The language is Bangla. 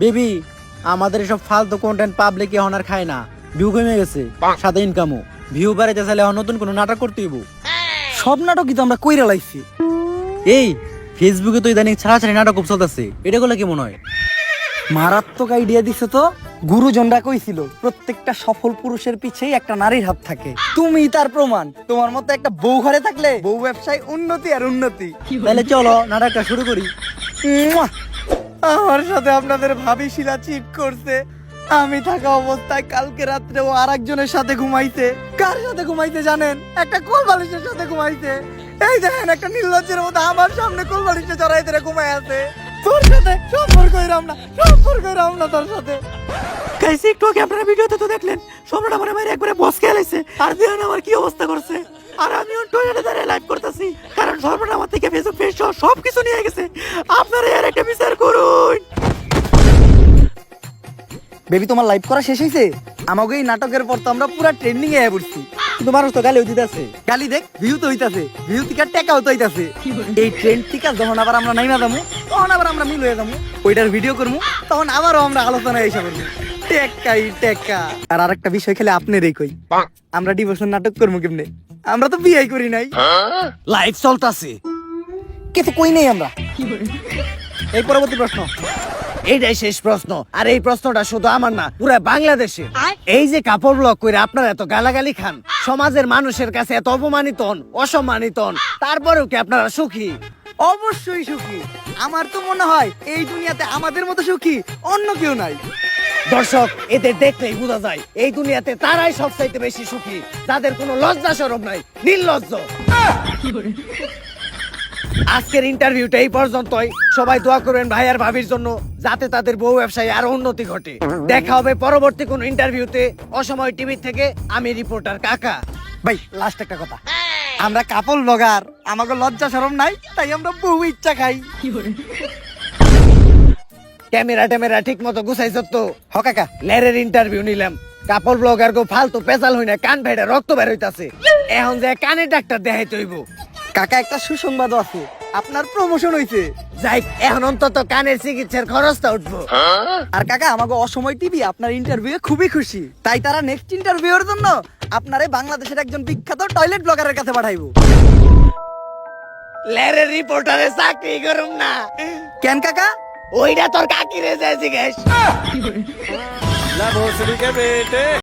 বেবি আমাদের এসব ফালতু কন্টেন্ট পাবলিক এখন আর খায় না, ভিউ কমে গেছে, সাথে ইনকামও। ভিউ বাড়াইতে চাইলে এখন নতুন কোনো নাটক করতে হইব। সব নাটকই তো আমরা কইরা লাইছি। এই ফেসবুকে তো ইদানিং ছাড়াছাড়ি নাটক খুব চলতেছে, এটা গুলো কেমন হয়? মারাত্মক আইডিয়া দিছে তো। গুরুজনরা কইছিল প্রত্যেকটা সফল পুরুষের পিছেই একটা নারীর হাত থাকে। তুমি তার প্রমাণ। তোমার মতো একটা বউ ঘরে থাকলে বউ ব্যবসায় উন্নতি আর উন্নতি। তাহলে চলো নাটকটা শুরু করি। মুয়া! আমার সাথে আপনাদের ভাবি শিলা চিট করছে। আমি থাকা অবস্থায় কালকে রাত্রে ও আরেকজনের সাথে ঘুমাইছে। কার সাথে ঘুমাইছে জানেন? একটা কোলবালিশের সাথে ঘুমাইছে। এই দেখেন একটা নির্লজ্জের মতো আমার সামনে কোলবালিশে চড়াই ধরে ঘুমাই আছে। তোর সাথে সম্পর্ক হইরাম না তোর সাথে। গাইস একটু আগে আপনারা ভিডিওতে তো দেখলেন সম্রাট আমার মায়ের একবারে বস খেলাইছে, আর দেখেন আমার কি অবস্থা করছে। আর আমি টয়লেটে দাঁড়িয়ে লাইভ করতেছি, কারণ সম্রাট আমার থেকে ফেসবুক পেজ সব কিছু নিয়ে গেছে। আপনারা এর একটা বিচার করুন। বেবি তোমার লাইভ করা শেষ হইছে? আমাকে এই নাটকের পর তো আমরা পুরা ট্রেন্ডিং এ পড়ছি। কিন্তু মানুষ তো গালি দিতেছে। গালি দেখ, ভিউ তো হইতাছে, ভিউ থেকে টাকাও তো হইতাছে। এই ট্রেন্ড থেকে যখন আবার আমরা নাইমা যাবো, তখন আবার আমরা মিল হয়ে যাবো, ওইটার ভিডিও করবো, তখন আবারও আমরা আলোচনায় এসে করবো। টেকাই টেকা। আর আরেকটা বিষয় খেলে আপনারই কই, আমরা ডিভোর্সের নাটক করবো কেমনে? আমরা তো বিয়ে করি নাই। লাইভ চলতেছে, কিছু কই নাই আমরা। এই পরবর্তী প্রশ্ন। এইটাই শেষ প্রশ্ন, আর এই প্রশ্নটা শুধু আমার না, পুরো বাংলাদেশে। এই যে কাপড় ব্লক করে আপনারা এত গালাগালি খান, সমাজের মানুষের কাছে এত অপমানিত হন, অসম্মানিত হন, তারপরেও কি আপনারা সুখী? অবশ্যই সুখী। আমার তো মনে হয় এই দুনিয়াতে আমাদের মতো সুখী অন্য কেউ নাই। দর্শক, এদের দেখলেই বোঝা যায় এই দুনিয়াতে তারাই সবচাইতে বেশি সুখী, যাদের কোনো লজ্জা শরম নাই, নির্লজ্জ। আজকের ইন্টারভিউটা এই পর্যন্তই। সবাই দোয়া করবেন ভাই আর ভাবির জন্য, যাতে তাদের বউ ব্যবসায় আরো উন্নতি ঘটে। দেখা হবে পরবর্তী কোন ইন্টারভিউতে। অসময় টিভি থেকে আমি রিপোর্টার কাকা। ভাই লাস্ট একটা কথা, আমরা কাপল ব্লগার, আমাকে লজ্জা শরম নাই, তাই আমরা বহু ইচ্ছা খাই। ক্যামেরা ঠিক মতো গুছাইছ তো? হ কাকা। লেরের ইন্টারভিউ নিলাম, কাপড় ব্লগার গো ফালতু পেশাল হই না, কান ভেড়ে রক্ত বের হইতাছে। এখন যে কানের ডাক্তার দেখাইতে হইব। কাকা একটা সুসংবাদও আছে, আপনার প্রমোশন হইছে। যাই, এখন অন্তত কানের চিকিৎসার খরচটা উঠবো। আর কাকা আমাকে অসময় টিভি আপনার ইন্টারভিউ খুবই খুশি, তাই তারা নেক্সট ইন্টারভিউর জন্য আপনারে বাংলাদেশের একজন বিখ্যাত টয়লেট ব্লগারের কাছে পাঠাইবো। লেরের রিপোর্টারে চাকরি করুম না। কেন কাকা? ওইটা তোর কাকি রে যায় জিজ্ঞেস।